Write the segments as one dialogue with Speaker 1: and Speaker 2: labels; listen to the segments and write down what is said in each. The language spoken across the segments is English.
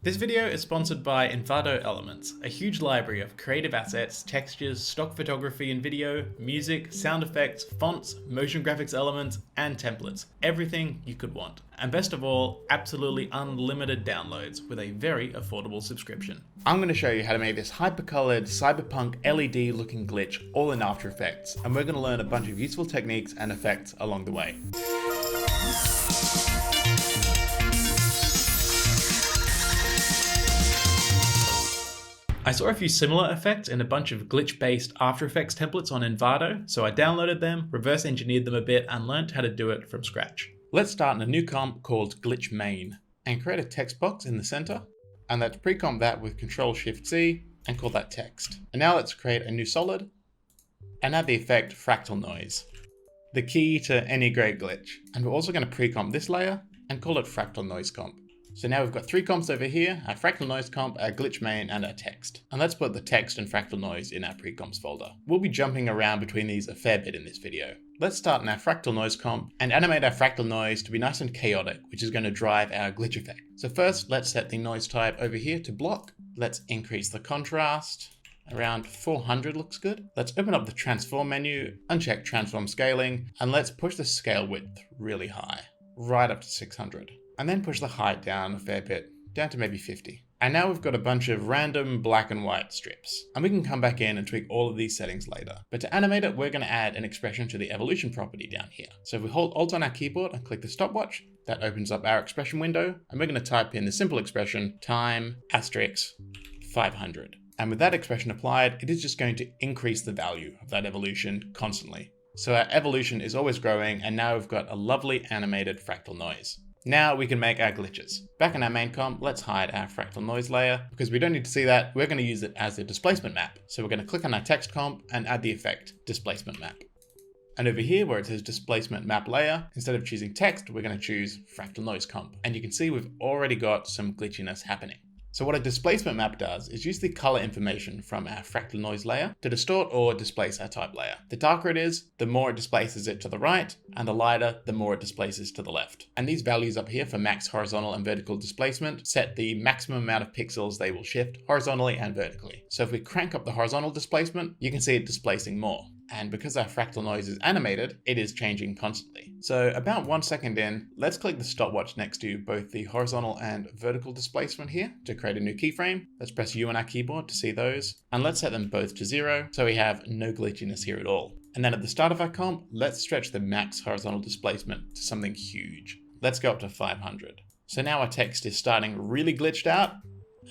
Speaker 1: This video is sponsored by Envato Elements, a huge library of creative assets, textures, stock photography and video, music, sound effects, fonts, motion graphics elements, and templates. Everything you could want. And best of all, absolutely unlimited downloads with a very affordable subscription. I'm going to show you how to make this hyper-colored Cyberpunk LED looking glitch all in After Effects, and we're going to learn a bunch of useful techniques and effects along the way. I saw a few similar effects in a bunch of glitch-based After Effects templates on Envato, so I downloaded them, reverse engineered them a bit, and learned how to do it from scratch. Let's start in a new comp called Glitch Main, and create a text box in the center, and let's pre-comp that with Ctrl-Shift-C, and call that text. And now let's create a new solid, and add the effect Fractal Noise, the key to any great glitch. And we're also going to pre-comp this layer, and call it Fractal Noise Comp. So now we've got three comps over here, our Fractal Noise comp, our Glitch Main, and our text. And let's put the text and Fractal Noise in our pre-comps folder. We'll be jumping around between these a fair bit in this video. Let's start in our Fractal Noise comp and animate our Fractal Noise to be nice and chaotic, which is going to drive our glitch effect. So first, let's set the noise type over here to block. Let's increase the contrast. Around 400 looks good. Let's open up the transform menu, uncheck transform scaling, and let's push the scale width really high, right up to 600. And then push the height down a fair bit, down to maybe 50. And now we've got a bunch of random black and white strips. And we can come back in and tweak all of these settings later. But to animate it, we're going to add an expression to the evolution property down here. So if we hold Alt on our keyboard and click the stopwatch, that opens up our expression window. And we're going to type in the simple expression, time asterisk 500. And with that expression applied, it is just going to increase the value of that evolution constantly. So our evolution is always growing, and now we've got a lovely animated fractal noise. Now we can make our glitches. Back in our main comp, let's hide our fractal noise layer. Because we don't need to see that, we're going to use it as a displacement map. So we're going to click on our text comp and add the effect displacement map. And over here where it says displacement map layer, instead of choosing text, we're going to choose fractal noise comp. And you can see we've already got some glitchiness happening. So what a displacement map does is use the color information from our fractal noise layer to distort or displace our type layer. The darker it is, the more it displaces it to the right, and the lighter, the more it displaces to the left. And these values up here for max horizontal and vertical displacement set the maximum amount of pixels they will shift horizontally and vertically. So if we crank up the horizontal displacement, you can see it displacing more. And because our fractal noise is animated, it is changing constantly. So about 1 second in, let's click the stopwatch next to both the horizontal and vertical displacement here to create a new keyframe. Let's press U on our keyboard to see those. And let's set them both to 0, so we have no glitchiness here at all. And then at the start of our comp, let's stretch the max horizontal displacement to something huge. Let's go up to 500. So now our text is starting really glitched out,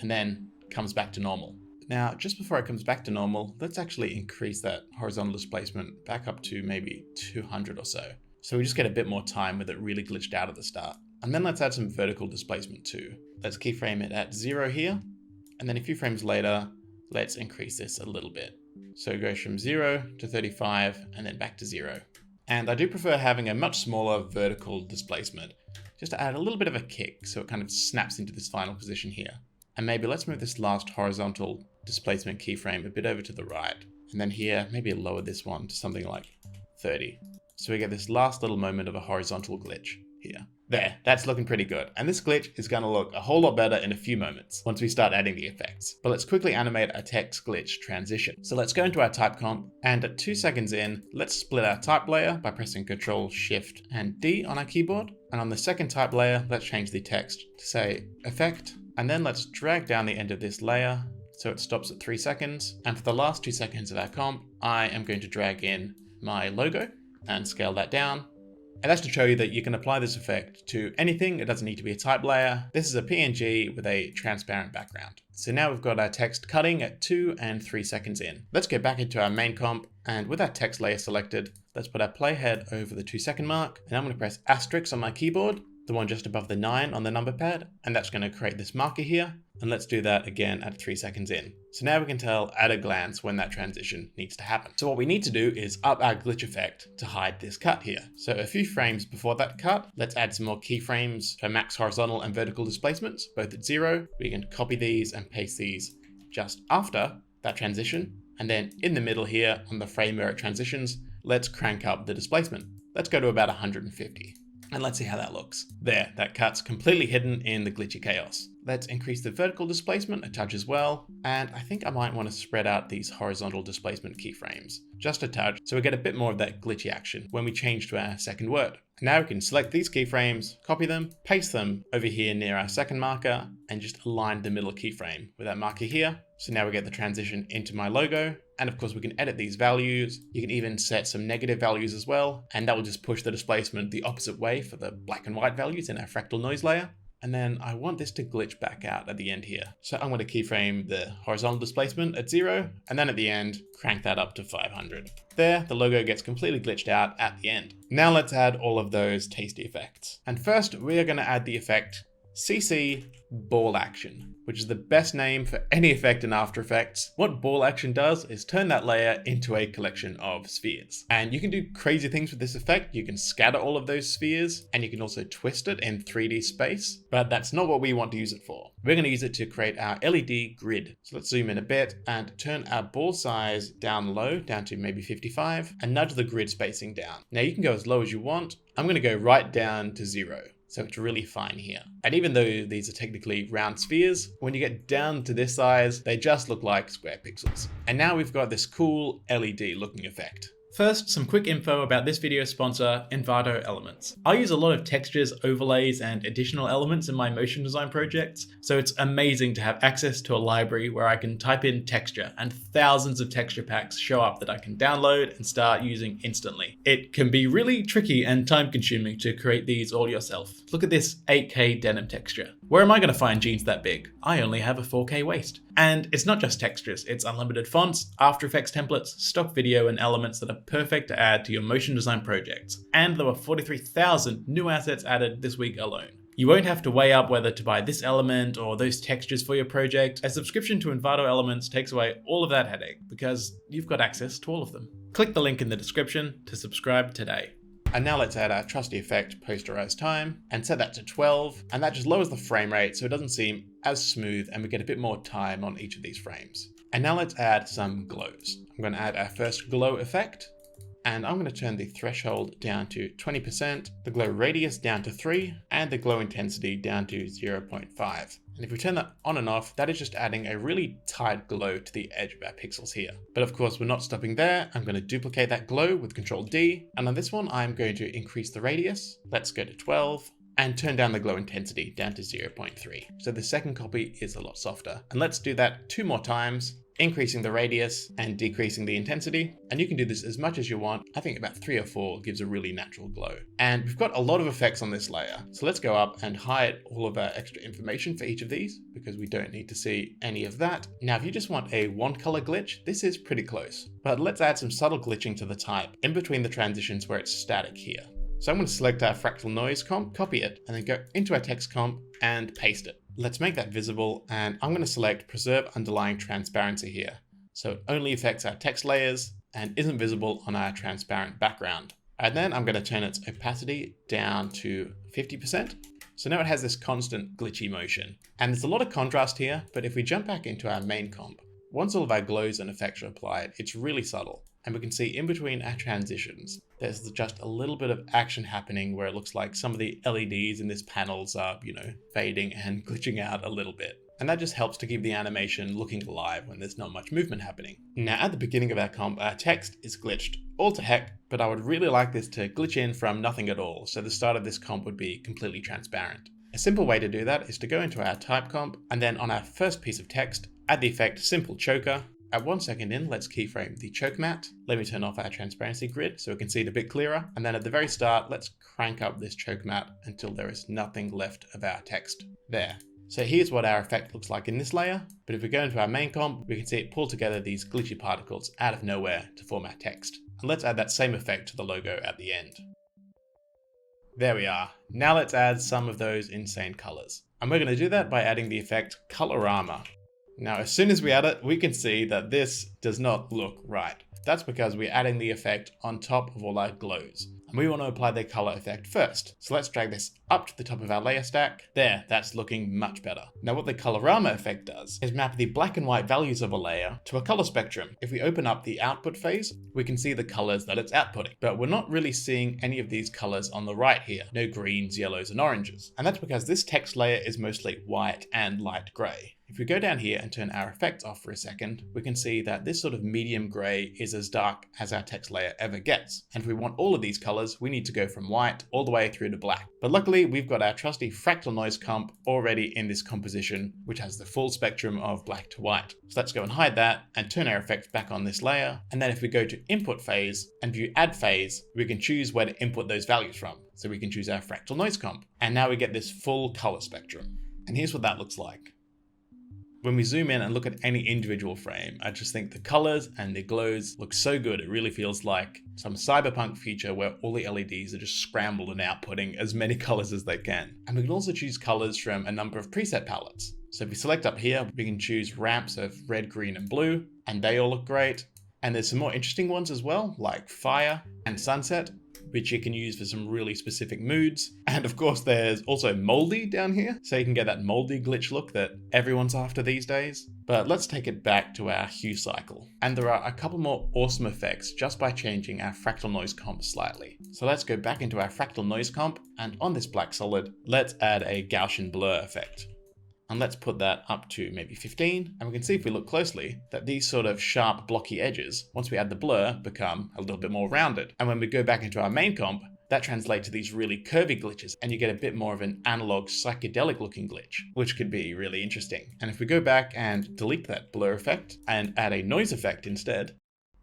Speaker 1: and then comes back to normal. Now, just before it comes back to normal, let's actually increase that horizontal displacement back up to maybe 200 or so. So we just get a bit more time with it really glitched out at the start. And then let's add some vertical displacement too. Let's keyframe it at 0 here. And then a few frames later, let's increase this a little bit. So it goes from 0 to 35 and then back to 0. And I do prefer having a much smaller vertical displacement, just to add a little bit of a kick so it kind of snaps into this final position here. And maybe let's move this last horizontal displacement keyframe a bit over to the right. And then here, maybe lower this one to something like 30. So we get this last little moment of a horizontal glitch here. There, that's looking pretty good. And this glitch is going to look a whole lot better in a few moments once we start adding the effects. But let's quickly animate a text glitch transition. So let's go into our type comp, and at 2 seconds in, let's split our type layer by pressing Ctrl, Shift, and D on our keyboard. And on the second type layer, let's change the text to say effect. And then let's drag down the end of this layer so it stops at 3 seconds. And for the last 2 seconds of our comp, I am going to drag in my logo and scale that down. And that's to show you that you can apply this effect to anything. It doesn't need to be a type layer. This is a PNG with a transparent background. So now we've got our text cutting at 2 and 3 seconds in. Let's get back into our main comp, and with our text layer selected, let's put our playhead over the 2 second mark. And I'm going to press asterisk on my keyboard, the one just above the 9 on the number pad, and that's going to create this marker here. And let's do that again at 3 seconds in. So now we can tell at a glance when that transition needs to happen. So what we need to do is up our glitch effect to hide this cut here. So a few frames before that cut, let's add some more keyframes for max horizontal and vertical displacements, both at 0. We can copy these and paste these just after that transition. And then in the middle here on the frame where it transitions, let's crank up the displacement. Let's go to about 150. And let's see how that looks. There, that cut's completely hidden in the glitchy chaos. Let's increase the vertical displacement a touch as well. And I think I might want to spread out these horizontal displacement keyframes just a touch so we get a bit more of that glitchy action when we change to our second word. Now we can select these keyframes, copy them, paste them over here near our second marker, and just align the middle keyframe with that marker here. So now we get the transition into my logo. And of course we can edit these values. You can even set some negative values as well. And that will just push the displacement the opposite way for the black and white values in our fractal noise layer. And then I want this to glitch back out at the end here. So I'm going to keyframe the horizontal displacement at 0, and then at the end, crank that up to 500. There, the logo gets completely glitched out at the end. Now let's add all of those tasty effects. And first, we are going to add the effect CC Ball Action, which is the best name for any effect in After Effects. What Ball Action does is turn that layer into a collection of spheres. And you can do crazy things with this effect. You can scatter all of those spheres, and you can also twist it in 3D space, but that's not what we want to use it for. We're going to use it to create our LED grid. So let's zoom in a bit and turn our ball size down low, down to maybe 55, and nudge the grid spacing down. Now you can go as low as you want. I'm going to go right down to 0. So it's really fine here. And even though these are technically round spheres, when you get down to this size, they just look like square pixels. And now we've got this cool LED looking effect. First, some quick info about this video's sponsor, Envato Elements. I use a lot of textures, overlays, and additional elements in my motion design projects, so it's amazing to have access to a library where I can type in texture and thousands of texture packs show up that I can download and start using instantly. It can be really tricky and time consuming to create these all yourself. Look at this 8K denim texture. Where am I going to find jeans that big? I only have a 4K waist. And it's not just textures, it's unlimited fonts, After Effects templates, stock video, and elements that are perfect to add to your motion design projects. And there were 43,000 new assets added this week alone. You won't have to weigh up whether to buy this element or those textures for your project. A subscription to Envato Elements takes away all of that headache because you've got access to all of them. Click the link in the description to subscribe today. And now let's add our trusty effect, Posterize Time, and set that to 12, and that just lowers the frame rate so it doesn't seem as smooth and we get a bit more time on each of these frames. And now let's add some glows. I'm going to add our first glow effect, and I'm going to turn the threshold down to 20%, the glow radius down to 3, and the glow intensity down to 0.5. And if we turn that on and off, that is just adding a really tight glow to the edge of our pixels here. But of course, we're not stopping there. I'm going to duplicate that glow with Control D. And on this one, I'm going to increase the radius. Let's go to 12 and turn down the glow intensity down to 0.3. So the second copy is a lot softer. And let's do that 2 more times, increasing the radius and decreasing the intensity. And you can do this as much as you want. I think about 3 or 4 gives a really natural glow. And we've got a lot of effects on this layer. So let's go up and hide all of our extra information for each of these because we don't need to see any of that. Now, if you just want a one color glitch, this is pretty close. But let's add some subtle glitching to the type in between the transitions where it's static here. So I'm going to select our Fractal Noise comp, copy it, and then go into our text comp and paste it. Let's make that visible, and I'm going to select Preserve Underlying Transparency here. So it only affects our text layers and isn't visible on our transparent background. And then I'm going to turn its opacity down to 50%. So now it has this constant glitchy motion. And there's a lot of contrast here, but if we jump back into our main comp, once all of our glows and effects are applied, it's really subtle. And we can see in between our transitions, there's just a little bit of action happening where it looks like some of the LEDs in this panels are, fading and glitching out a little bit. And that just helps to keep the animation looking alive when there's not much movement happening. Now at the beginning of our comp, our text is glitched. All to heck, but I would really like this to glitch in from nothing at all, so the start of this comp would be completely transparent. A simple way to do that is to go into our type comp, and then on our first piece of text, add the effect Simple Choker. At 1 second in, let's keyframe the choke matte. Let me turn off our transparency grid so we can see it a bit clearer. And then at the very start, let's crank up this choke matte until there is nothing left of our text. There. So here's what our effect looks like in this layer. But if we go into our main comp, we can see it pull together these glitchy particles out of nowhere to form our text. And let's add that same effect to the logo at the end. There we are. Now let's add some of those insane colors. And we're going to do that by adding the effect Colorama. Now, as soon as we add it, we can see that this does not look right. That's because we're adding the effect on top of all our glows. And we want to apply the color effect first. So let's drag this up to the top of our layer stack. There, that's looking much better. Now what the colorama effect does is map the black and white values of a layer to a color spectrum. If we open up the output phase, we can see the colors that it's outputting. But we're not really seeing any of these colors on the right here. No greens, yellows, and oranges. And that's because this text layer is mostly white and light gray. If we go down here and turn our effects off for a second, we can see that this sort of medium gray is as dark as our text layer ever gets. And if we want all of these colors, we need to go from white all the way through to black. But luckily, we've got our trusty Fractal Noise comp already in this composition, which has the full spectrum of black to white. So let's go and hide that and turn our effects back on this layer. And then if we go to input phase and view add phase, we can choose where to input those values from. So we can choose our Fractal Noise comp. And now we get this full color spectrum. And here's what that looks like. When we zoom in and look at any individual frame, I just think the colors and the glows look so good. It really feels like some cyberpunk future where all the LEDs are just scrambled and outputting as many colors as they can. And we can also choose colors from a number of preset palettes. So if we select up here, we can choose ramps of red, green, and blue, and they all look great. And there's some more interesting ones as well, like fire and sunset, which you can use for some really specific moods. And of course, there's also moldy down here, so you can get that moldy glitch look that everyone's after these days. But let's take it back to our hue cycle. And there are a couple more awesome effects just by changing our Fractal Noise comp slightly. So let's go back into our Fractal Noise comp, and on this black solid, let's add a Gaussian blur effect. And let's put that up to maybe 15. And we can see if we look closely that these sort of sharp blocky edges, once we add the blur, become a little bit more rounded. And when we go back into our main comp, that translates to these really curvy glitches, and you get a bit more of an analog psychedelic looking glitch, which could be really interesting. And if we go back and delete that blur effect and add a noise effect instead,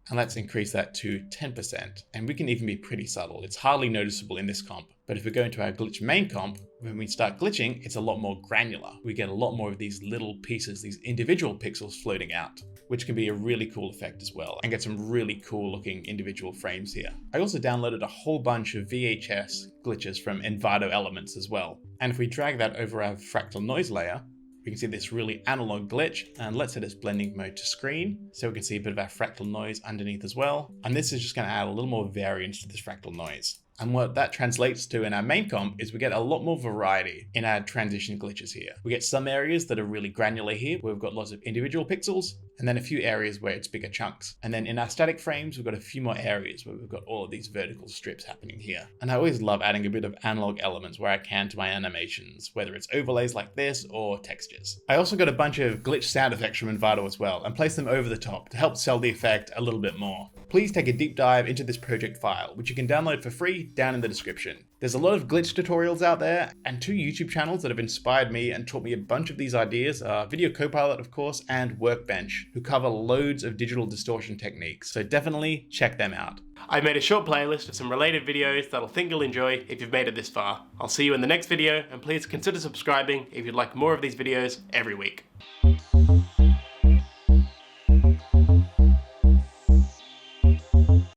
Speaker 1: and let's increase that to 10%. And we can even be pretty subtle. It's hardly noticeable in this comp. But if we go into our glitch main comp, when we start glitching, it's a lot more granular. We get a lot more of these little pieces, these individual pixels floating out, which can be a really cool effect as well, and get some really cool looking individual frames here. I also downloaded a whole bunch of VHS glitches from Envato elements as well. And if we drag that over our Fractal Noise layer, we can see this really analog glitch, and let's set its blending mode to screen so we can see a bit of our fractal noise underneath as well. And this is just going to add a little more variance to this fractal noise. And what that translates to in our main comp is we get a lot more variety in our transition glitches here. We get some areas that are really granular here, where we've got lots of individual pixels, and then a few areas where it's bigger chunks. And then in our static frames, we've got a few more areas where we've got all of these vertical strips happening here. And I always love adding a bit of analog elements where I can to my animations, whether it's overlays like this or textures. I also got a bunch of glitch sound effects from Envato as well, and placed them over the top to help sell the effect a little bit more. Please take a deep dive into this project file, which you can download for free down in the description. There's a lot of glitch tutorials out there, and 2 YouTube channels that have inspired me and taught me a bunch of these ideas are Video Copilot, of course, and Workbench, who cover loads of digital distortion techniques, so definitely check them out.
Speaker 2: I've made a short playlist of some related videos that I think you'll enjoy if you've made it this far. I'll see you in the next video, and please consider subscribing if you'd like more of these videos every week.